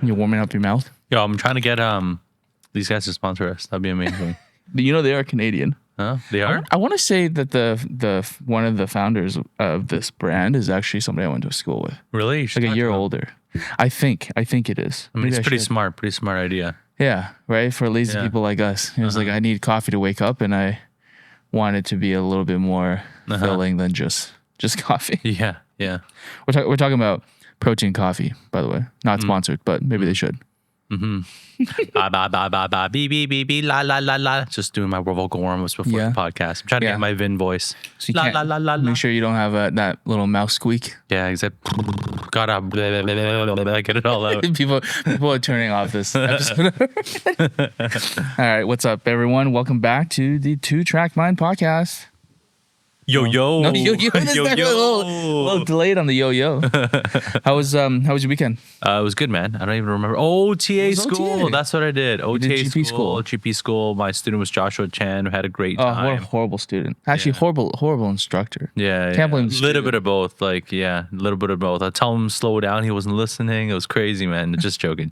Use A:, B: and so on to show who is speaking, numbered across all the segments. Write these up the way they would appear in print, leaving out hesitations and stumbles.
A: You're warming up your mouth.
B: Yo, I'm trying to get these guys to sponsor us. That'd be amazing.
A: You know they are Canadian.
B: Huh? They are?
A: I want to say that the one of the founders of this brand is actually somebody I went to school with.
B: Really? You should
A: Like a
B: talk
A: year
B: to them.
A: older. I think it is.
B: I mean,
A: Maybe
B: it's pretty
A: should.
B: smart. Pretty smart idea.
A: Yeah, right? For lazy
B: Yeah.
A: people like us. It was like, I need coffee to wake up, and I want it to be a little bit more filling than just coffee.
B: Yeah. Yeah.
A: We're talking about protein coffee, by the way. Not sponsored, but maybe they should.
B: Ba ba ba ba ba bee bee bee bee la la la la. Just doing my vocal warm-ups before
A: Yeah.
B: the podcast. I'm trying to
A: Yeah.
B: get my Vin voice.
A: So you
B: La
A: can't
B: la la la la.
A: make sure you don't have that little mouth squeak.
B: Yeah, exactly. Gotta get it all out.
A: People are turning off this episode. All right, what's up, everyone? Welcome back to the Two Track Mind podcast.
B: Yo yo.
A: No, yo. This
B: Yo,
A: is a little delayed on the yo. How was your weekend?
B: It was good, man. I don't even remember. OTA
A: was
B: school.
A: OTA.
B: That's what I did. OTA
A: did GP school.
B: GP school. My student was Joshua Chan. We had a great
A: Oh,
B: time.
A: what a horrible student. Actually, horrible instructor.
B: Yeah,
A: Can't blame the
B: a little
A: student.
B: bit of both. Like, yeah, a little bit of both. I tell him slow down. He wasn't listening. It was crazy, man. Just joking.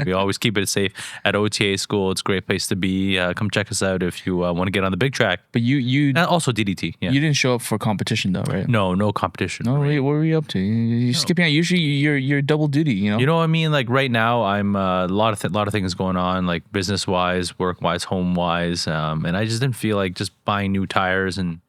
B: We always keep it safe at OTA school. It's a great place to be. Come check us out if you want to get on the big track.
A: But you
B: And also DDT. Yeah.
A: you didn't show up for competition though, right?
B: No competition.
A: No, wait, what were you up to? You're skipping out. Usually you're double duty, you know?
B: You know what I mean? Like right now, I'm a lot of things going on, like business wise, work wise, home wise, and I just didn't feel like just buying new tires and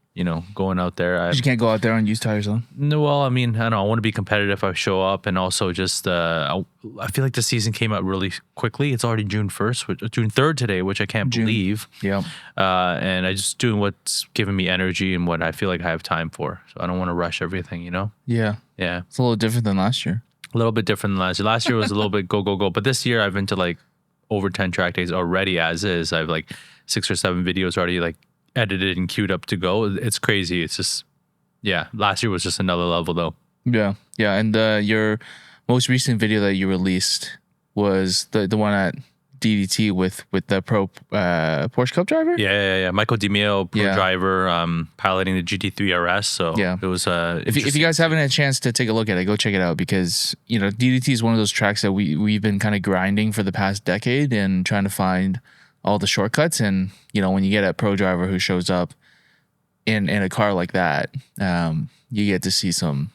B: going out there.
A: You can't go out there and use tires on.
B: No, well, I mean, I don't know. I want to be competitive. I show up, and also just I feel like the season came out really quickly. It's already June 1st, June 3rd today, which I can't believe.
A: Yeah.
B: And I just doing what's giving me energy and what I feel like I have time for. So I don't want to rush everything,
A: Yeah.
B: Yeah,
A: It's a little different than last year.
B: a little bit different than last year. Last year was a little bit go, but this year I've been to like over 10 track days already as is. I've like 6 or 7 videos already like edited and queued up to go. It's crazy. It's just, yeah, last year was just another level though.
A: Yeah. Yeah. And your most recent video that you released was the one at DDT with the pro Porsche Cup driver?
B: Yeah. Michael DiMeo, pro
A: Yeah.
B: driver, piloting the GT3 RS. So
A: Yeah.
B: it was
A: If you guys haven't had a chance to take a look at it, go check it out because, DDT is one of those tracks that we've been kind of grinding for the past decade and trying to find all the shortcuts. And, when you get a pro driver who shows up in a car like that, you get to see some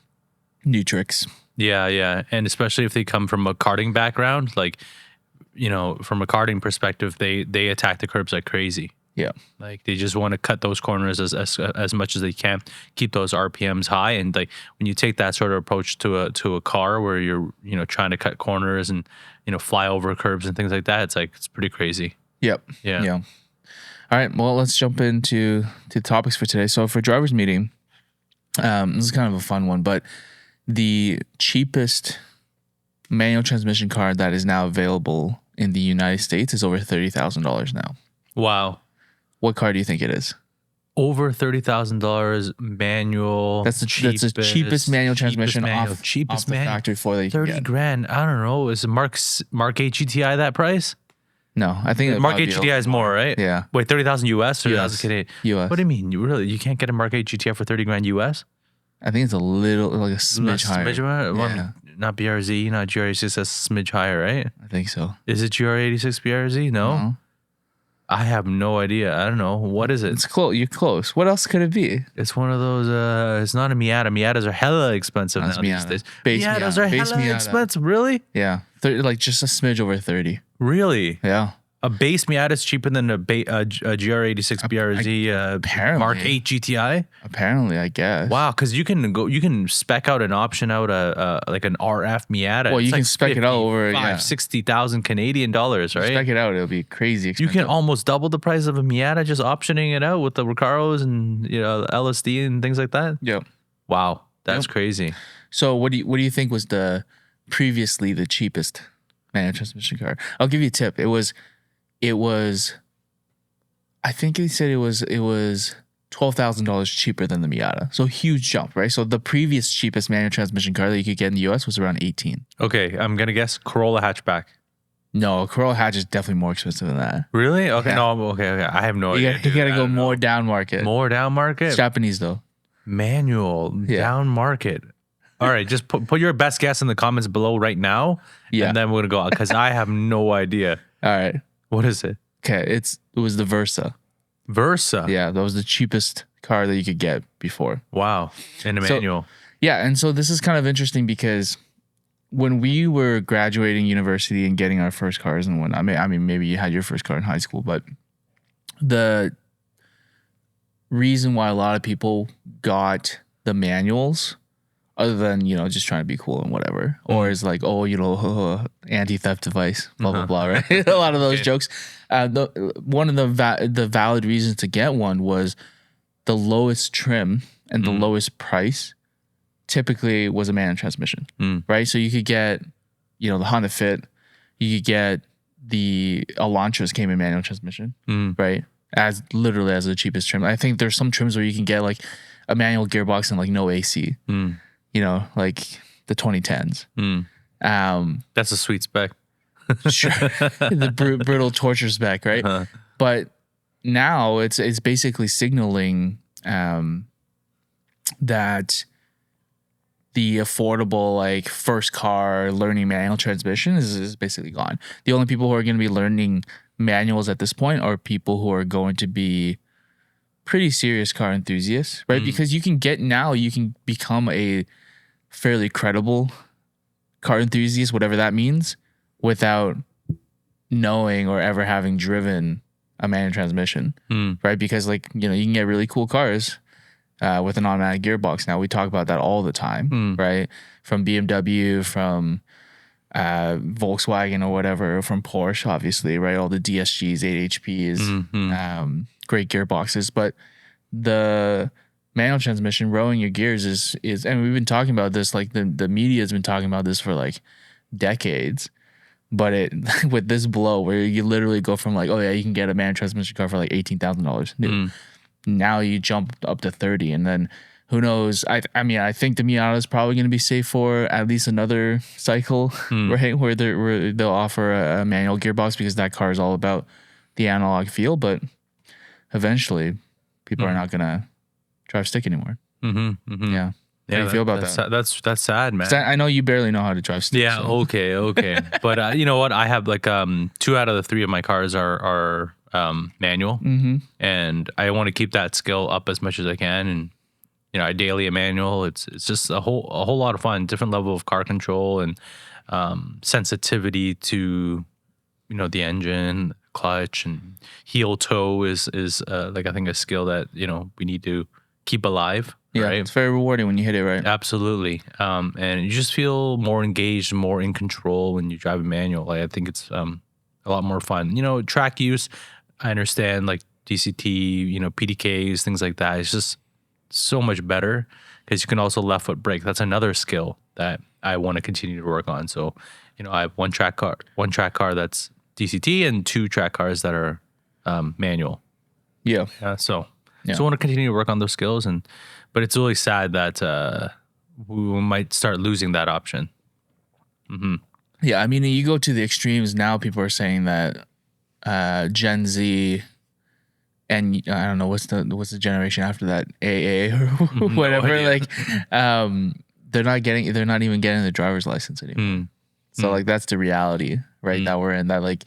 A: new tricks.
B: Yeah. And especially if they come from a karting background, like, from a karting perspective, they attack the curbs like crazy.
A: Yeah.
B: Like they just want to cut those corners as much as they can, keep those RPMs high. And like when you take that sort of approach to a car where you're, trying to cut corners and, fly over curbs and things like that, it's pretty crazy.
A: Yep.
B: Yeah.
A: All right. Well, let's jump into the topics for today. So for drivers meeting, this is kind of a fun one, but the cheapest manual transmission car that is now available in the United States is over $30,000 now.
B: Wow.
A: What car do you think it is?
B: Over $30,000 manual.
A: That's the cheapest manual transmission off the factory floor that you can
B: 30
A: get.
B: grand. I don't know. Is the Mark 8 GTI that price?
A: No, I think
B: Mark 8 GTI is more, right?
A: Yeah.
B: Wait, 30,000 US or 30,000 Canadian?
A: US.
B: What do you mean? You can't get a Mark 8 GTI for 30 grand US?
A: I think it's a little, like a smidge higher.
B: Well, not BRZ, not GR86, that's a smidge higher, right?
A: I think so.
B: Is it GR86 BRZ? No. I have no idea. I don't know. What is it?
A: It's close. You're close. What else could it be?
B: It's one of those, it's not a Miata. Miatas are hella expensive
A: That's
B: now these
A: Miata.
B: days.
A: Base
B: Miatas
A: Miata.
B: are
A: Base
B: hella
A: Miata.
B: expensive. Really?
A: Yeah. 30, like just a smidge over 30.
B: Really?
A: Yeah.
B: A base Miata is cheaper than a GR86 BRZ
A: apparently.
B: Mark 8 GTI?
A: Apparently, I guess.
B: Wow, because you can spec out an option out like an RF Miata.
A: Well, you
B: It's
A: can
B: like
A: spec it out over
B: 60,000 Canadian dollars, right?
A: Spec it out, it'll be crazy
B: You
A: expensive.
B: can almost double the price of a Miata just optioning it out with the Recaros and LSD and things like that.
A: Yep.
B: Wow, that's crazy.
A: So what do you think was previously the cheapest manual transmission car? I'll give you a tip. It was I think he said it was $12,000 cheaper than the Miata. So huge jump, right? So the previous cheapest manual transmission car that you could get in the US was around 18.
B: Okay, I'm gonna guess Corolla hatchback.
A: No, a Corolla hatch is definitely more expensive than that.
B: Really? Okay,
A: Yeah.
B: no, okay. I have no idea.
A: You gotta
B: I
A: go
B: don't know.
A: more down market.
B: More down market.
A: It's Japanese though.
B: Manual
A: Yeah.
B: down market. All right, just put your best guess in the comments below right now,
A: Yeah.
B: and then we're gonna go out because I have no idea.
A: All right.
B: What is it?
A: Okay. It was the Versa.
B: Versa.
A: Yeah, that was the cheapest car that you could get before.
B: Wow. And a manual.
A: Yeah, and so this is kind of interesting because when we were graduating university and getting our first cars and whatnot, I mean, maybe you had your first car in high school, but the reason why a lot of people got the manuals, other than, just trying to be cool and whatever, or is like, anti-theft device, blah, blah, blah, right? A lot of those jokes. One of the valid reasons to get one was the lowest trim and the lowest price typically was a manual transmission, right? So you could get, the Honda Fit, you could get the Elantras came in manual transmission, right? As literally as the cheapest trim. I think there's some trims where you can get like a manual gearbox and like no AC, like the 2010s.
B: That's a sweet spec.
A: Sure. The brutal torture spec, right? But now it's basically signaling that the affordable like first car learning manual transmission is basically gone. The only people who are going to be learning manuals at this point are people who are going to be pretty serious car enthusiasts, right? Because you can become a fairly credible car enthusiast, whatever that means, without knowing or ever having driven a manual transmission, right? Because you can get really cool cars with an automatic gearbox. Now we talk about that all the time, right? From BMW, from Volkswagen or whatever, from Porsche, obviously, right? All the DSGs, 8HPs, great gearboxes. But the manual transmission, rowing your gears is, and we've been talking about this, like the media has been talking about this for like decades. But with this blow where you literally go from like, oh yeah, you can get a manual transmission car for like $18,000 new. Now you jump up to 30, and then who knows? I mean, I think the Miata is probably going to be safe for at least another cycle, right? Where they'll offer a manual gearbox because that car is all about the analog feel. But eventually, people are not going to drive stick anymore. Yeah. How do you feel about that?
B: That's sad, man.
A: I know you barely know how to drive stick.
B: Yeah. So. Okay. But you know what? I have like 2 out of the 3 of my cars are manual, and I want to keep that skill up as much as I can. And ideally a manual. It's just a whole lot of fun. Different level of car control and sensitivity to the engine, clutch, and heel toe is like I think a skill that we need to keep alive.
A: Yeah,
B: right?
A: It's very rewarding when you hit it right.
B: Absolutely. And you just feel more engaged, more in control when you drive a manual. Like, I think it's a lot more fun. Track use, I understand, like DCT, PDKs, things like that. It's just so much better because you can also left foot brake. That's another skill that I want to continue to work on. So, I have one track car that's DCT and 2 track cars that are manual.
A: Yeah.
B: So I want to continue to work on those skills, but it's really sad that we might start losing that option.
A: Yeah, I mean, you go to the extremes now. People are saying that Gen Z, and I don't know what's the generation after that, AA or whatever. They're not even getting the driver's license anymore. So like that's the reality, right? That we're in. That like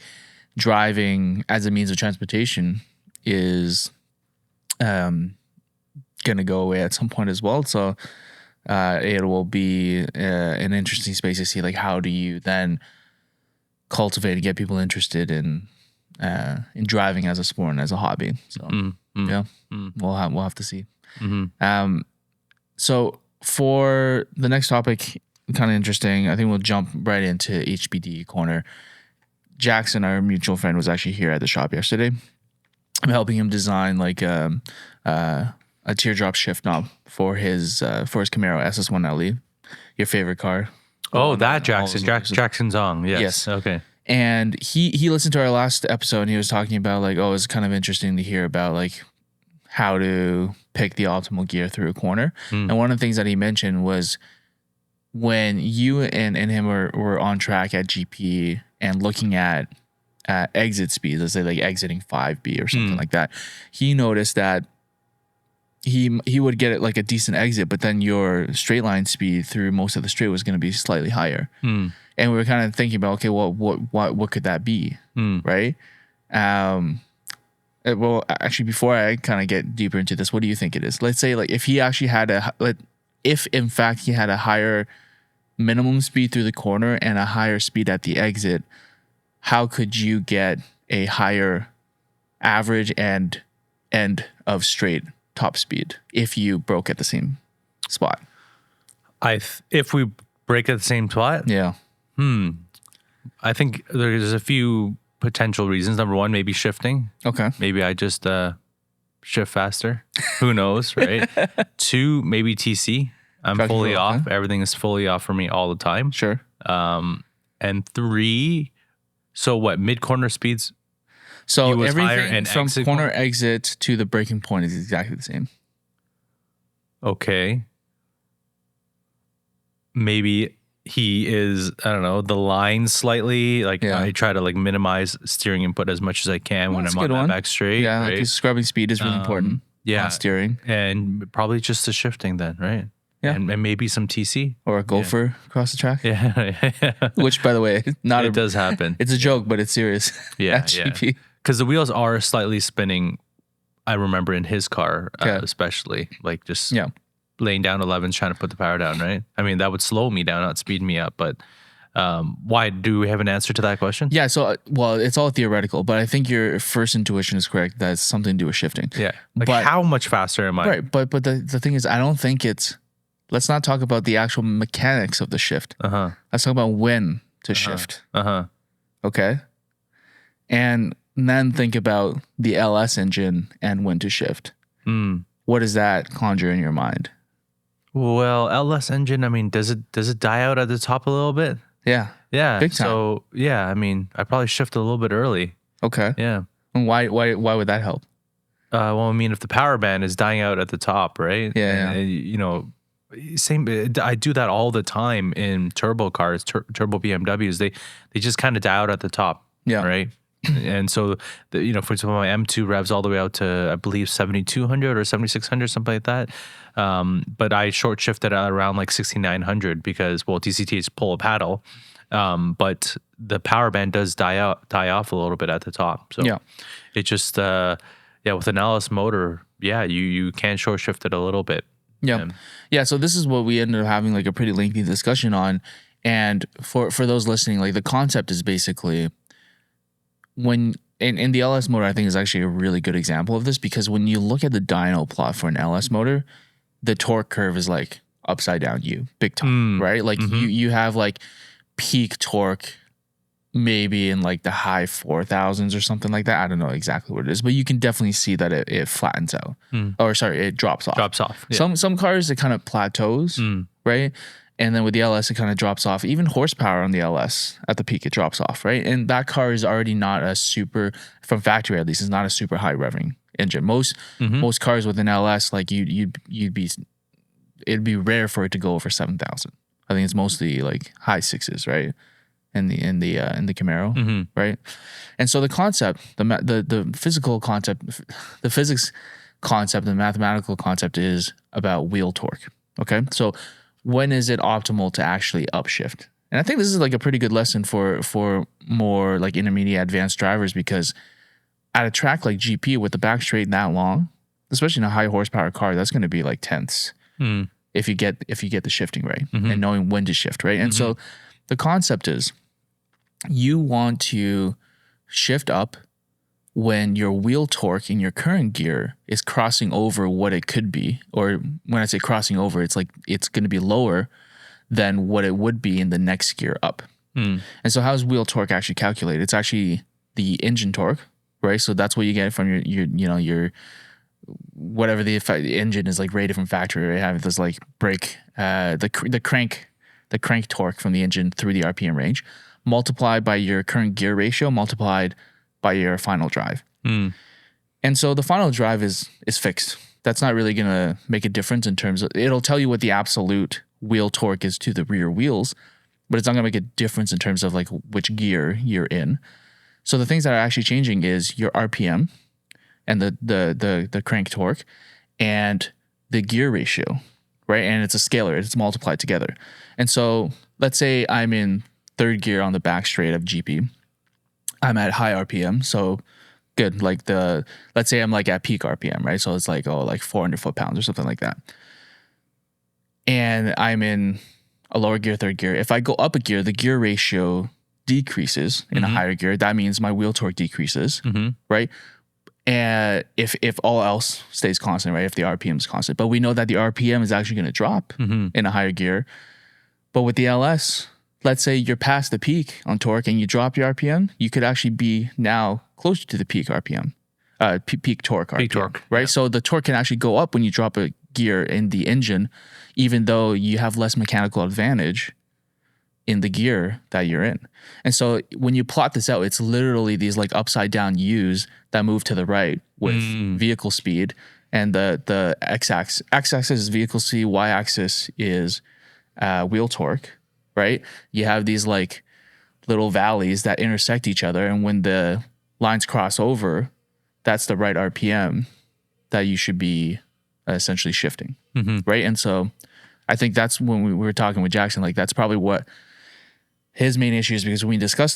A: driving as a means of transportation is gonna go away at some point as well. So it will be an interesting space to see like how do you then cultivate and get people interested in driving as a sport and as a hobby. So we'll have to see. So for the next topic, kind of interesting. I think we'll jump right into HBD corner. Jackson, our mutual friend, was actually here at the shop yesterday. I'm helping him design like a teardrop shift knob for his Camaro SS1 LE, your favorite car.
B: Oh, that Jackson. Jackson Zong. Yes. Okay.
A: And he listened to our last episode and he was talking about like, it's kind of interesting to hear about like how to pick the optimal gear through a corner. And one of the things that he mentioned was when you and him were on track at GP and looking at exit speeds, let's say like exiting 5B or something like that, he noticed that he would get it like a decent exit, but then your straight line speed through most of the straight was going to be slightly higher. And we were kind of thinking about, okay, well, what could that be, right? Well, actually, before I kind of get deeper into this, what do you think it is? Let's say like if he actually had if in fact he had a higher minimum speed through the corner and a higher speed at the exit, how could you get a higher average and end of straight top speed if you broke at the same spot?
B: If we break at the same spot,
A: Yeah.
B: I think there's a few potential reasons. Number one, maybe shifting.
A: Okay.
B: Maybe I just shift faster. Who knows, right? Two, maybe TC. I'm
A: Tracking
B: fully
A: wheel,
B: off.
A: okay.
B: Everything is fully off for me all the time.
A: Sure.
B: And three, so what? Mid corner speeds. He
A: So
B: was higher
A: everything
B: and
A: from
B: exit
A: corner exit to the breaking point is exactly the same.
B: Okay. Maybe he is, I don't know, the line slightly. Like
A: Yeah.
B: I try to like minimize steering input as much as I can when
A: That's
B: I'm
A: a
B: on
A: good
B: that
A: one.
B: back straight.
A: Yeah,
B: right?
A: like scrubbing speed is really important.
B: Yeah.
A: On steering
B: And probably just the shifting then, right?
A: Yeah.
B: And maybe some TC.
A: or a gopher across the track.
B: Yeah.
A: Which, by the way, not
B: It does happen.
A: It's a joke, but it's serious.
B: Yeah,
A: At GP.
B: Because the wheels are slightly spinning. I remember in his car,
A: Okay.
B: especially like just
A: Yeah.
B: laying down 11s, trying to put the power down, right? I mean, that would slow me down, not speed me up. But why? Do we have an answer to that question?
A: Yeah. So, well, it's all theoretical, but I think your first intuition is correct. That's something to do with shifting.
B: Yeah. Like
A: But-
B: how much faster am I?
A: Right. But the thing is, I don't think it's. Let's not talk about the actual mechanics of the shift.
B: Uh-huh.
A: Let's talk about when to shift.
B: Uh-huh.
A: Okay. And then think about the LS engine and when to shift. What does that conjure in your mind?
B: Well, LS engine, I mean, does it die out at the top a little bit?
A: Yeah.
B: Yeah.
A: Big time.
B: So yeah, I mean, I probably shift a little bit early.
A: Okay.
B: Yeah.
A: And why would that help?
B: Well, I mean, if the power band is dying out at the top, right?
A: Yeah,
B: And, you know, same. I do that all the time in turbo cars, turbo BMWs. They just kind of die out at the top.
A: Yeah.
B: Right. And so, you know, for example, my M2 revs all the way out to, I believe, 7,200 or 7,600, something like that. But I short shifted at around like 6,900 because, well, DCT is pull a paddle. But the power band does die off a little bit at the top. So
A: Yeah.
B: it just, with an LS motor, you can short shift it a little bit.
A: Yeah. Yeah. So this is what we ended up having like a pretty lengthy discussion on. And for those listening, like the concept is basically when in the LS motor, I think is actually a really good example of this because when you look at the dyno plot for an LS motor, the torque curve is like upside down big time, right? Like you have like peak torque maybe in like the high 4,000s or something like that. I don't know exactly what it is, but you can definitely see that it flattens out. Or sorry, it drops off.
B: Drops off. Yeah.
A: Some cars it kind of plateaus, right? And then with the LS, it kind of drops off. Even horsepower on the LS at the peak, it drops off, right? And that car is already not a super, from factory at least, is not a super high revving engine. Most cars with an LS, like it'd be rare for it to go over 7,000. I think it's mostly like high sixes, right? In the Camaro, right? And so the concept, the physical concept, the physics concept, the mathematical concept is about wheel torque. Okay, so when is it optimal to actually upshift? And I think this is like a pretty good lesson for more like intermediate advanced drivers because at a track like GP with the back straight that long, especially in a high horsepower car, that's going to be like tenths if you get the shifting right and knowing when to shift, right? And so the concept is you want to shift up when your wheel torque in your current gear is crossing over what it could be, or when I say crossing over, it's like it's going to be lower than what it would be in the next gear up. And so how is wheel torque actually calculated? It's actually the engine torque, right? So that's what you get from your whatever the engine is like rated from factory, right? Have this like brake, the crank torque from the engine through the RPM range, multiplied by your current gear ratio, multiplied by your final drive. And so the final drive is fixed. That's not really going to make a difference in terms of, it'll tell you what the absolute wheel torque is to the rear wheels, but it's not going to make a difference in terms of like which gear you're in. So the things that are actually changing is your RPM and the crank torque and the gear ratio, right? And it's a scalar, it's multiplied together. And so let's say I'm in third gear on the back straight of GP. I'm at high RPM, so good. Like let's say I'm like at peak RPM, right? So it's like, like 400 foot-pounds or something like that. And I'm in a lower gear, third gear. If I go up a gear, the gear ratio decreases in a higher gear. That means my wheel torque decreases, right? And if all else stays constant, right? If the RPM is constant. But we know that the RPM is actually going to drop in a higher gear. But with the LS, let's say you're past the peak on torque and you drop your RPM, you could actually be now closer to the peak RPM, peak torque RPM,
B: Peak torque,
A: right?
B: yeah.
A: So the torque can actually go up when you drop a gear in the engine, even though you have less mechanical advantage in the gear that you're in. And so when you plot this out, it's literally these like upside down U's that move to the right with vehicle speed, and the x-axis is vehicle speed, y-axis is wheel torque, right? You have these like little valleys that intersect each other, and when the lines cross over, that's the right RPM that you should be essentially shifting, right? And so I think that's when we were talking with Jackson, like that's probably what his main issue is, because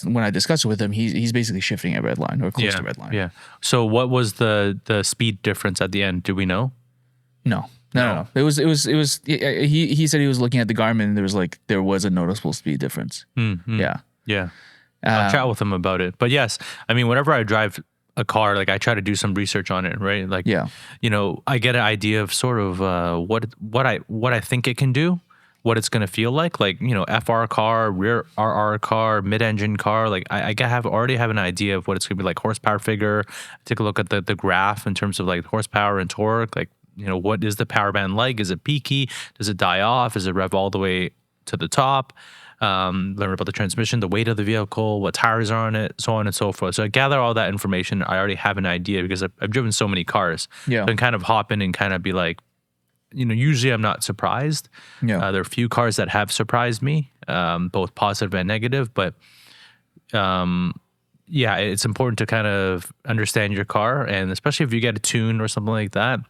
A: when I discussed it with him, he's basically shifting at red line or close to red line.
B: Yeah. So what was the speed difference at the end? Do we know?
A: No. It was he said he was looking at the Garmin and there was a noticeable speed difference. Yeah.
B: Yeah. I'll chat with him about it. But yes, I mean, whenever I drive a car, like I try to do some research on it, right? Like, you know, I get an idea of sort of what I think it can do, what it's going to feel like, you know, FR car, rear RR car, mid-engine car. Like I already have an idea of what it's going to be like, horsepower figure. Take a look at the graph in terms of like horsepower and torque. Like, you know, what is the power band like? Is it peaky? Does it die off? Is it rev all the way to the top? Learn about the transmission, the weight of the vehicle, what tires are on it, so on and so forth. So I gather all that information. I already have an idea because I've driven so many cars.
A: Yeah.
B: So I can kind of hop in and kind of be like, you know, usually I'm not surprised. There are a few cars that have surprised me, both positive and negative. But yeah, it's important to kind of understand your car, and especially if you get a tune or something like that,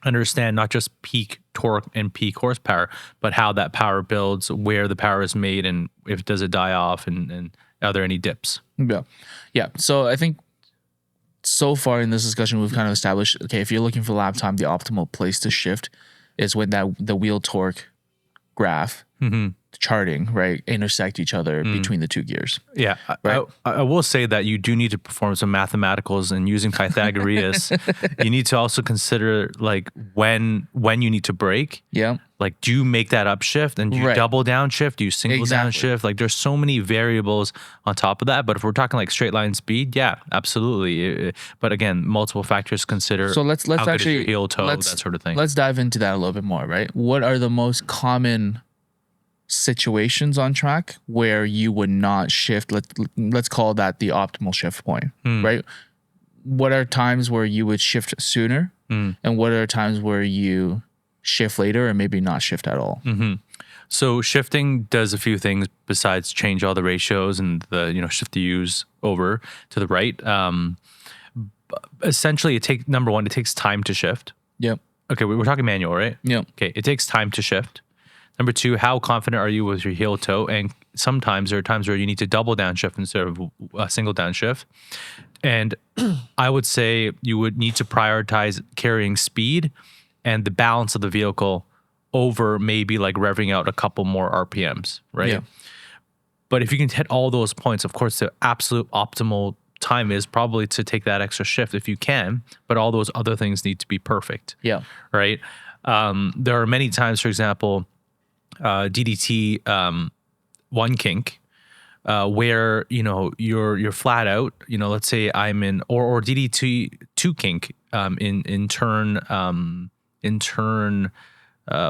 B: understand not just peak torque and peak horsepower, but how that power builds, where the power is made, and if does it die off, and are there any dips?
A: Yeah. So I think so far in this discussion, we've kind of established, okay, if you're looking for lap time, the optimal place to shift is when the wheel torque graph charting, right, intersect each other between the two gears.
B: Yeah.
A: Right?
B: I will say that you do need to perform some mathematicals, and using Pythagoras, you need to also consider like when you need to brake.
A: Yeah.
B: Like, do you make that upshift, and do you double downshift? Do you single downshift? Like, there's so many variables on top of that. But if we're talking like straight line speed, yeah, absolutely. But again, multiple factors consider.
A: So let's
B: how
A: actually
B: good is your heel toe, that sort of thing.
A: Let's dive into that a little bit more, right? What are the most common situations on track where you would not shift? Let's call that the optimal shift point, right? What are times where you would shift sooner, and what are times where you shift later and maybe not shift at all?
B: So shifting does a few things besides change all the ratios and shift the U's over to the right. Essentially, number one, it takes time to shift.
A: Yep.
B: Okay, we're talking manual, right?
A: Yep.
B: Okay, it takes time to shift. Number two, how confident are you with your heel toe? And sometimes there are times where you need to double downshift instead of a single downshift. And I would say you would need to prioritize carrying speed and the balance of the vehicle over maybe like revving out a couple more RPMs, right?
A: Yeah.
B: But if you can hit all those points, of course, the absolute optimal time is probably to take that extra shift if you can, but all those other things need to be perfect.
A: Yeah.
B: Right? There are many times, for example, DDT one kink, where you're flat out. Let's say I'm in or DDT two kink in turn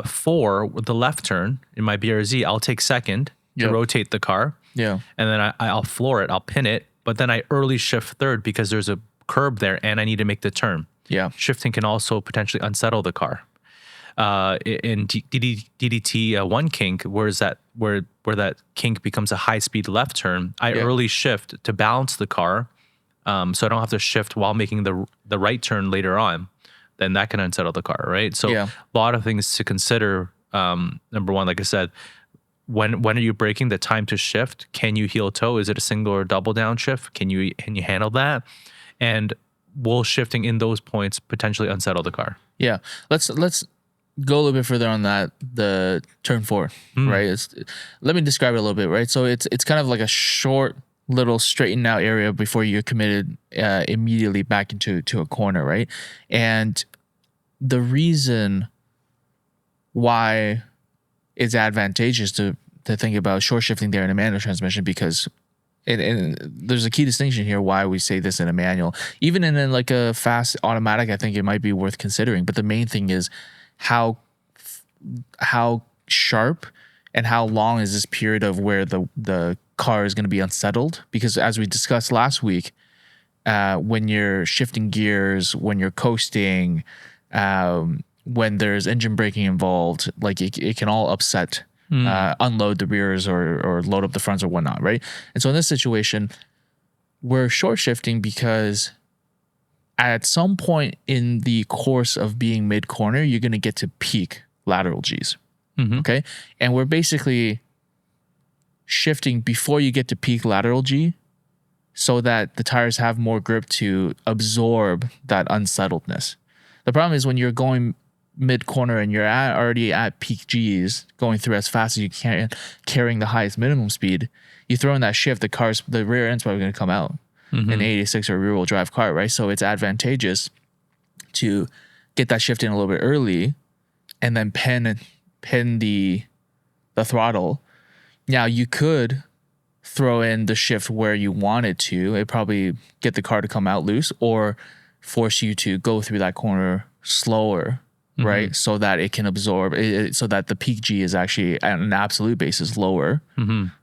B: 4 with the left turn in my BRZ. I'll take second to rotate the car.
A: Yeah,
B: and then I'll floor it. I'll pin it, but then I early shift third because there's a curb there and I need to make the turn.
A: Yeah,
B: shifting can also potentially unsettle the car. In DDT one kink, where that kink becomes a high speed left turn, I early shift to balance the car, so I don't have to shift while making the right turn later on. then that can unsettle the car, right? So
A: Yeah.
B: a lot of things to consider. Number one, like I said, when are you braking? The time to shift. Can you heel toe? Is it a single or double downshift? Can you handle that? And will shifting in those points potentially unsettle the car?
A: Yeah. Let's go a little bit further on that. The turn 4, right? Let me describe it a little bit, right? So it's kind of like a short little straightened out area before you're committed immediately back into a corner, right? And the reason why it's advantageous to think about short shifting there in a manual transmission, because and there's a key distinction here why we say this in a manual. Even in like a fast automatic, I think it might be worth considering. But the main thing is how sharp and how long is this period of where the car is going to be unsettled. Because as we discussed last week, when you're shifting gears, when you're coasting, when there's engine braking involved, like it can all upset, unload the rears or load up the fronts or whatnot, right? And so in this situation, we're short shifting because at some point in the course of being mid corner, you're going to get to peak lateral G's. Okay. And we're basically shifting before you get to peak lateral G so that the tires have more grip to absorb that unsettledness. The problem is when you're going mid corner and you're already at peak G's, going through as fast as you can, carrying the highest minimum speed, you throw in that shift, the rear end's probably going to come out in an 86 or rear wheel drive car, right? So it's advantageous to get that shift in a little bit early and then pin the throttle. Now you could throw in the shift where you want it to. It probably get the car to come out loose or force you to go through that corner slower, right? So that it can absorb it, so that the peak G is actually at an absolute basis lower,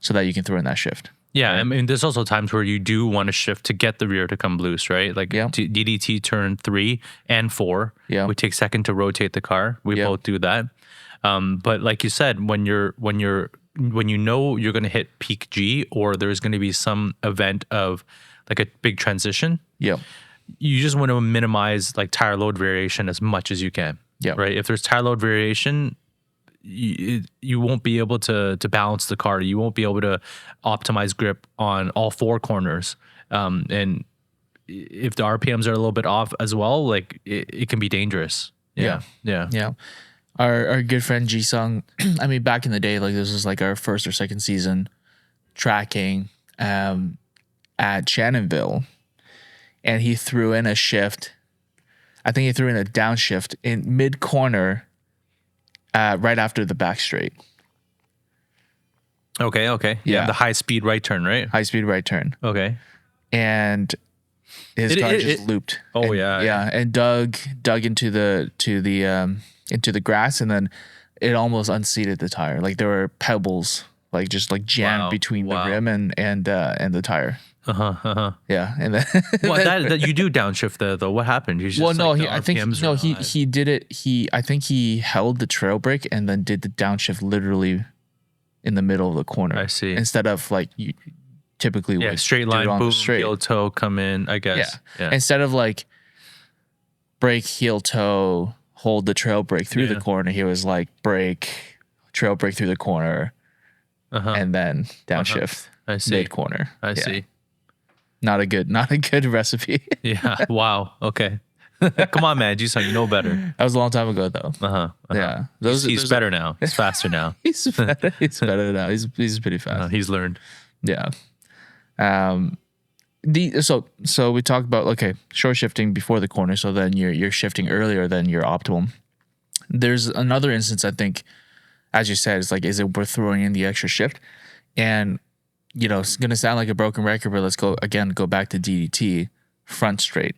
A: so that you can throw in that shift.
B: Yeah, right? I mean, there's also times where you do want to shift to get the rear to come loose, right? Like DDT turn 3 and 4. Yeah, we take second to rotate the car. We both do that. But like you said, when you know you're going to hit peak G or there's going to be some event of like a big transition, you just want to minimize like tire load variation as much as you can. Right. If there's tire load variation, you won't be able to balance the car. You won't be able to optimize grip on all 4 corners. And if the RPMs are a little bit off as well, like it can be dangerous. Yeah.
A: Our good friend Ji-sung, I mean, back in the day, like this was like our first or second season tracking at Shannonville, and he threw in a shift. I think he threw in a downshift in mid corner, right after the back straight.
B: Okay. Yeah. The high speed right turn, right?
A: High speed right turn.
B: Okay.
A: And his car just looped.
B: Oh,
A: and, and dug into the grass, and then it almost unseated the tire. Like there were pebbles, like just like jammed between the rim and the tire. Yeah, and then
B: that you do downshift though. What happened? You just,
A: he did it. I think he held the trail brake and then did the downshift literally in the middle of the corner.
B: I see.
A: Instead of like you typically would
B: straight line, boom, heel toe, come in. I guess.
A: Yeah. Instead of like brake, heel toe, hold the trail brake through the corner, he was like brake, trail brake through the corner, and then downshift.
B: I see.
A: Mid corner.
B: I see.
A: Not a good recipe.
B: Yeah. Wow. Okay. Come on, man. Ji-sung, you know better.
A: That was a long time ago, though. Yeah.
B: He's better now. He's faster now.
A: He's better now. He's pretty fast.
B: He's learned.
A: Yeah. So we talked about short shifting before the corner, so then you're shifting earlier than your optimum. There's another instance, I think, as you said, it's like, is it worth throwing in the extra shift? And it's gonna sound like a broken record, but let's go back to DDT, front straight.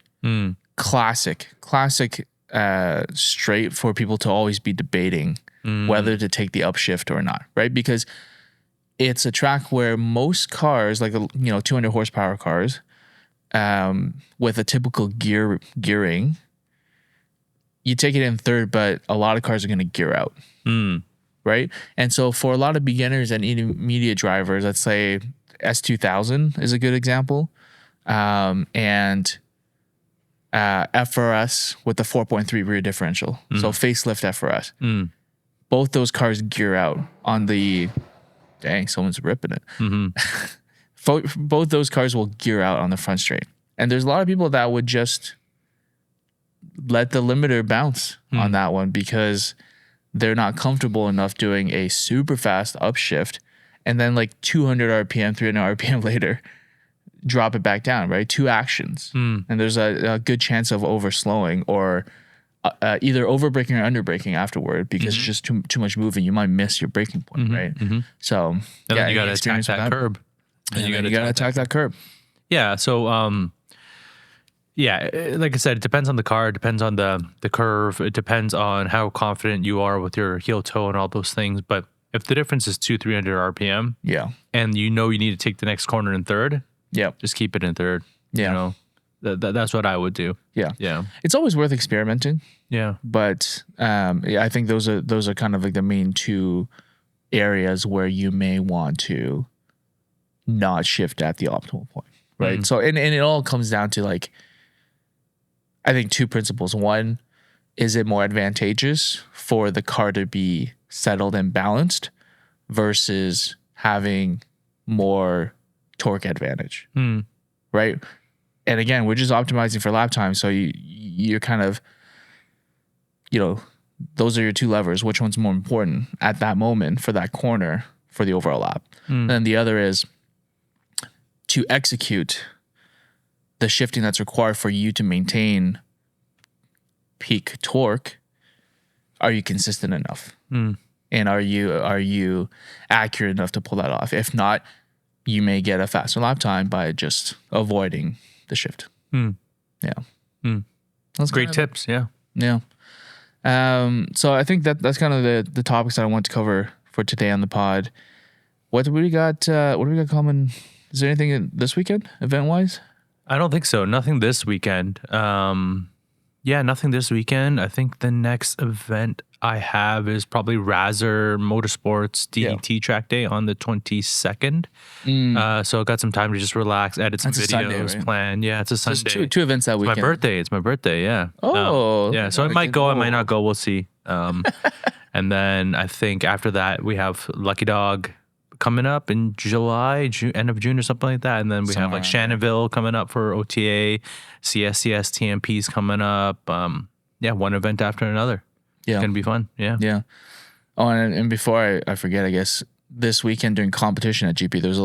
A: Classic straight for people to always be debating whether to take the upshift or not, right? Because it's a track where most cars, like 200 horsepower cars, with a typical gearing, you take it in third, but a lot of cars are gonna gear out. Right? And so for a lot of beginners and intermediate drivers, let's say S2000 is a good example. And FRS with the 4.3 rear differential. So facelift FRS. Both those cars gear out on the. Dang, someone's ripping it. Both those cars will gear out on the front straight. And there's a lot of people that would just let the limiter bounce on that one because they're not comfortable enough doing a super fast upshift and then like 200 RPM, 300 RPM later, drop it back down, right? 2 actions. And there's a good chance of overslowing or either overbraking or underbraking afterward because it's just too much moving. You might miss your braking point, right? So
B: and then you got to attack that curb.
A: And you got to attack that curb.
B: Yeah. So, yeah, like I said, it depends on the car, it depends on the curve, it depends on how confident you are with your heel toe and all those things. But if the difference is 200-300 RPM, and you know you need to take the next corner in third, just keep it in third. You know, that's what I would do. Yeah.
A: It's always worth experimenting.
B: Yeah.
A: But I think those are kind of like the main 2 areas where you may want to not shift at the optimal point, right? So and it all comes down to like, I think 2 principles. One, is it more advantageous for the car to be settled and balanced versus having more torque advantage, right? And again, we're just optimizing for lap time. So you're kind of, those are your 2 levers. Which one's more important at that moment for that corner for the overall lap? And then the other is to execute the shifting that's required for you to maintain peak torque. Are you consistent enough? And are you accurate enough to pull that off? If not, you may get a faster lap time by just avoiding the shift.
B: That's great tips. Yeah.
A: So I think that's kind of the topics that I want to cover for today on the pod. What do we got? What do we got coming? Is there anything this weekend, event wise?
B: I don't think so. Nothing this weekend. Nothing this weekend. I think the next event I have is probably Razor Motorsports DDT track day on the 22nd. So I got some time to just relax, edit some videos,
A: Sunday, right?
B: plan. Yeah, it's a Sunday.
A: So two events that weekend.
B: It's my birthday. Yeah.
A: Oh.
B: Yeah. So I might go. I might not go. We'll see. And then I think after that we have Lucky Dog coming up in July, end of June or something like that. And then we have like Shannonville coming up for OTA, CSCS TMP's coming up. One event after another. It's going to be fun. Yeah.
A: Oh, and before I forget, I guess this weekend during competition at GP, there was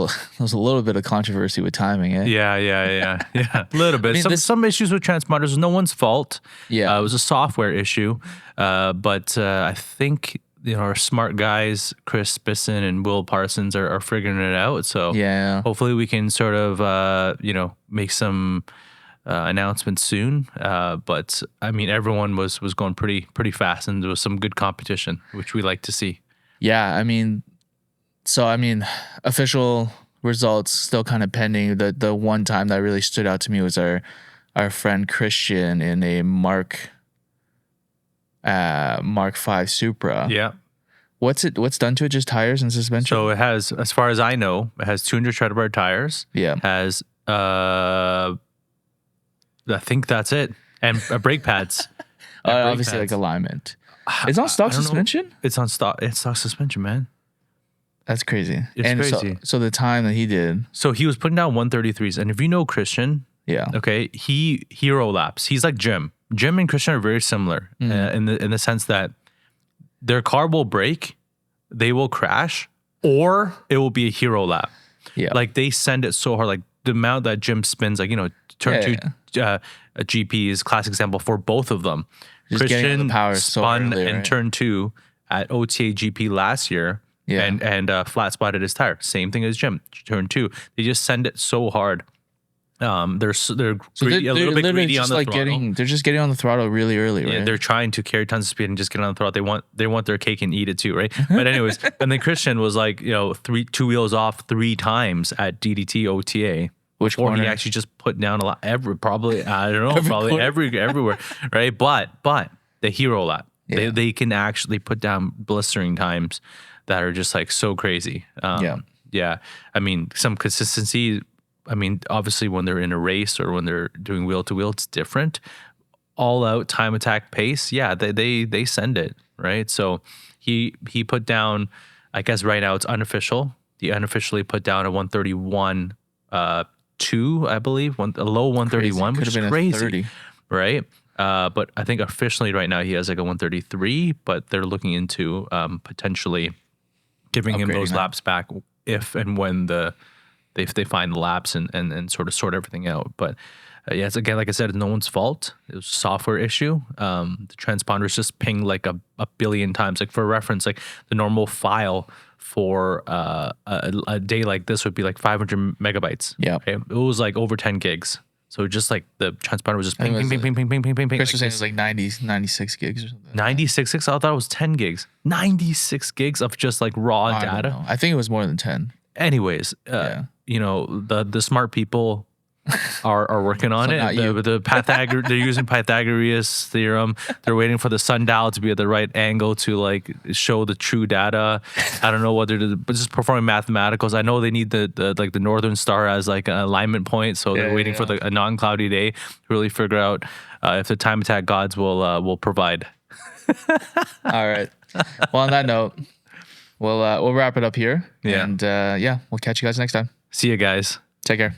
A: a little bit of controversy with timing, eh?
B: Yeah. A little bit. I mean, some issues with transponders. No one's fault.
A: Yeah.
B: It was a software issue. But I think our smart guys, Chris Bisson and Will Parsons, are figuring it out. So hopefully we can sort of make some announcements soon. But I mean, everyone was going pretty fast, and there was some good competition, which we like to see.
A: Yeah, I mean, official results still kind of pending. The one time that really stood out to me was our friend Christian in a Mark 5 Supra.
B: Yeah.
A: What's done to it? Just tires and suspension?
B: So it has, as far as I know, it has 200 tread bar tires.
A: Yeah.
B: Has I think that's it, and brake pads.
A: Obviously, like alignment. It's on stock suspension.
B: It's on stock. It's stock suspension, man.
A: That's crazy.
B: It's crazy.
A: So the time that he did.
B: So he was putting down 133s, and if you know Christian, okay, he hero laps. He's like Jim. Jim and Christian are very similar in the sense that their car will break, they will crash, or it will be a hero lap.
A: Yeah,
B: like they send it so hard. Like the amount that Jim spins, like turn two GP is classic example for both of them.
A: Just
B: Christian
A: the power
B: spun
A: so early,
B: in
A: right?
B: turn 2 at OTA GP last year.
A: Yeah.
B: And flat spotted his tire. Same thing as Jim. Turn 2. They just send it so hard. They're greedy, a little bit greedy on the throttle.
A: They're just getting on the throttle really early, right?
B: Yeah, they're trying to carry tons of speed and just get on the throttle. They want their cake and eat it too, right? But anyways, and then Christian was like, 2 wheels off 3 times at DDT OTA.
A: Which
B: Or
A: corner?
B: he actually just put down a lot. Probably everywhere, right? But the hero lap, they can actually put down blistering times that are just like so crazy. Yeah. I mean, some consistency I mean, obviously when they're in a race or when they're doing wheel to wheel, it's different. All out time attack pace, yeah, they send it, right? So he put down, I guess right now it's unofficial. He unofficially put down a 131 2, I believe, a low 131, which is crazy, right? But I think officially right now he has like a 133, but they're looking into potentially giving him those laps back if and when they find the laps and sort of sort everything out. But yeah, it's again, like I said, it's no one's fault. It was a software issue. The transponders just ping like a billion times. Like for reference, like the normal file for a day like this would be like 500 megabytes.
A: Yeah.
B: Okay? It was like over 10 gigs. So just like the transponder was just ping, ping, ping, ping, ping, ping, ping, ping, ping.
A: Chris was saying it was like 96 gigs or something.
B: 96 gigs? I thought it was 10 gigs. 96 gigs of just like raw data.
A: I think it was more than 10.
B: Anyways, you know, the smart people are working on it. They're using Pythagoras theorem. They're waiting for the sundial to be at the right angle to like show the true data. I don't know what they're doing, but just performing mathematicals. I know they need the northern star as like an alignment point, so they're waiting for a non-cloudy day to really figure out if the time attack gods will provide.
A: All right. Well, on that note, we'll wrap it up here.
B: Yeah.
A: And we'll catch you guys next time.
B: See you guys.
A: Take care.